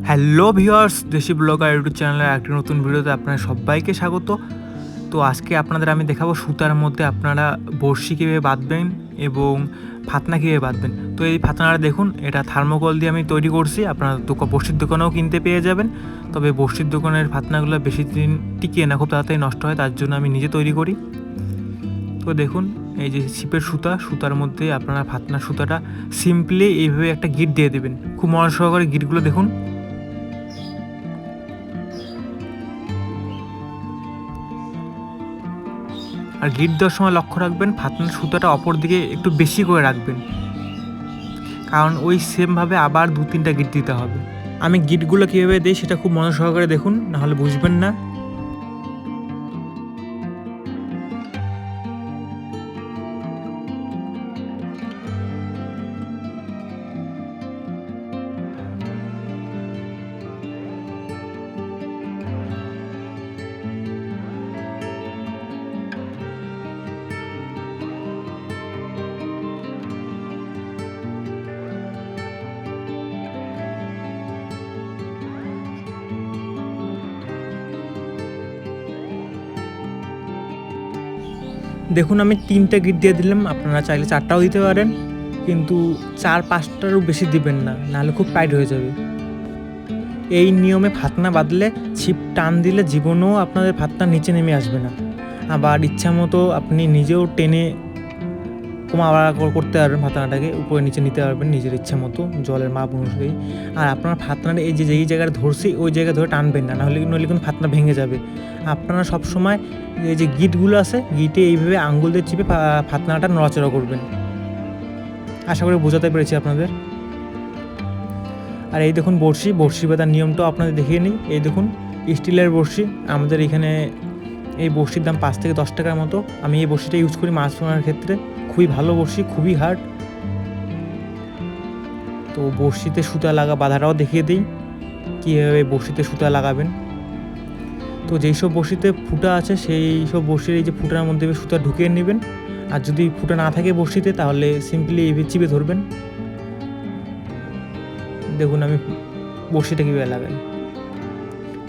Hello viewers, দেশি blogger YouTube চ্যানেলের একটি নতুন ভিডিওতে আপনারা সবাইকে স্বাগত। তো আজকে আপনাদের আমি দেখাবো সুতার মধ্যে আপনারা বড়শি কীভাবে বাঁধবেন এবং ফাতনা কীভাবে বাঁধবেন। তো এই ফাতনাটা দেখুন, এটা থার্মোকল দিয়ে আমি তৈরি করছি। আপনারা বড়শির দোকানেও কিনতে পেয়ে যাবেন। তবে বড়শির দোকানের ফাতনাগুলো বেশি দিন টিকিয়ে না, খুব তাড়াতাড়ি নষ্ট হয়, তার জন্য আমি নিজে তৈরি করি। তো দেখুন, এই যে ছিপের সুতার মধ্যে আপনারা ফাতনার সুতাটা সিম্পলি এইভাবে একটা গিট দিয়ে দেবেন। খুব মনোযোগ সহকারে গিটগুলো দেখুন। আর গিট দেওয়ার সময় লক্ষ্য রাখবেন ফাতনার সুতাটা অপর দিকে একটু বেশি করে রাখবেন, কারণ ওই সেমভাবে আবার 2-3টা গিট দিতে হবে। আমি গিটগুলো কীভাবে দিই সেটা খুব মনোযোগ সহকারে দেখুন, নাহলে বুঝবেন না। দেখুন, আমি 3টা গিট দিয়ে দিলাম। আপনারা চাইলে 4টাও দিতে পারেন, কিন্তু 4-5টারও বেশি দিবেন না, নাহলে খুব টাইট হয়ে যাবে। এই নিয়মে ফাতনা বাঁধলে ছিপ টান দিলে জীবনেও আপনাদের ফাতনা নিচে নেমে আসবে না। আবার ইচ্ছা মতো আপনি নিজেও টেনে কমা করতে পারবেন, ফাতনাটাকে উপরে নিচে নিতে পারবেন নিজের ইচ্ছা মতো জলের মাপ অনুযায়ী। আর আপনার ফাতনাটা এই যে যেই জায়গায় ধরছি ওই জায়গায় ধরে টানবেন না, নইলে কিন্তু ফাতনা ভেঙে যাবে। আপনারা সবসময় এই যে গিটগুলো আছে, গিটে এইভাবে আঙ্গুল দিয়ে চিপে ফাতনাটা নড়াচড়া করবেন। আশা করি বোঝাতে পেরেছি আপনাদের। আর এই দেখুন বড়শি বাঁধার নিয়মটাও আপনাদের দেখিয়ে নিই। এই দেখুন, স্টিলের বড়শি। আমাদের এখানে এই বড়শির দাম 5 থেকে 10 টাকার মতো। আমি এই বড়শিটা ইউজ করি মাছ ধরার ক্ষেত্রে। খুবই ভালো বড়শি, খুবই হার্ড। তো বড়শিতে সুতা বাঁধাটাও দেখিয়ে দিই কীভাবে বড়শিতে সুতা লাগাবেন। তো যেই সব বড়শিতে ফুটা আছে সেই সব বড়শির এই যে ফুটার মধ্যে সুতা ঢুকিয়ে নেবেন। আর যদি ফুটা না থাকে বড়শিতে, তাহলে সিম্পলি এইভাবে চিপে ধরবেন। দেখুন আমি বড়শিটা কীভাবে লাগাই।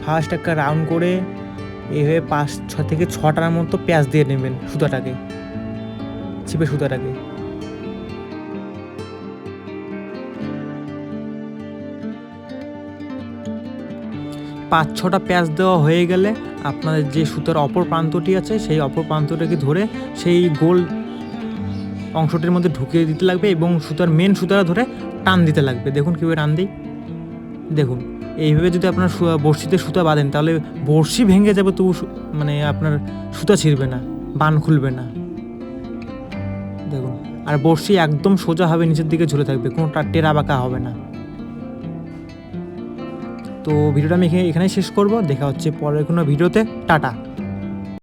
ফার্স্ট একটা রাউন্ড করে এইভাবে 5-6 থেকে 6টার মতো প্যাঁচ দিয়ে নেবেন সুতাটাকে, ছিপে সুতাটাকে। পাঁচ 6টা প্যাঁচ দেওয়া হয়ে গেলে আপনাদের যে সুতার অপর প্রান্তটি আছে সেই অপর প্রান্তটাকে ধরে সেই গোল অংশটির মধ্যে ঢুকিয়ে দিতে লাগবে এবং মেন সুতাটা ধরে টান দিতে লাগবে। দেখুন কীভাবে টান দিই। দেখুন এইভাবে যদি আপনার বড়শিতে সুতা বাঁধেন, তাহলে বড়শি ভেঙে যাবে, তবু আপনার সুতা ছিঁড়বে না, বান খুলবে না। দেখুন, আর বড়শি একদম সোজা হবে, নিচের দিকে ঝুলে থাকবে, কোনো টেরা বাঁকা হবে না। তো ভিডিওটা আমি এখানেই শেষ করব। দেখা হচ্ছে পরের কোনো ভিডিওতে। টাটা।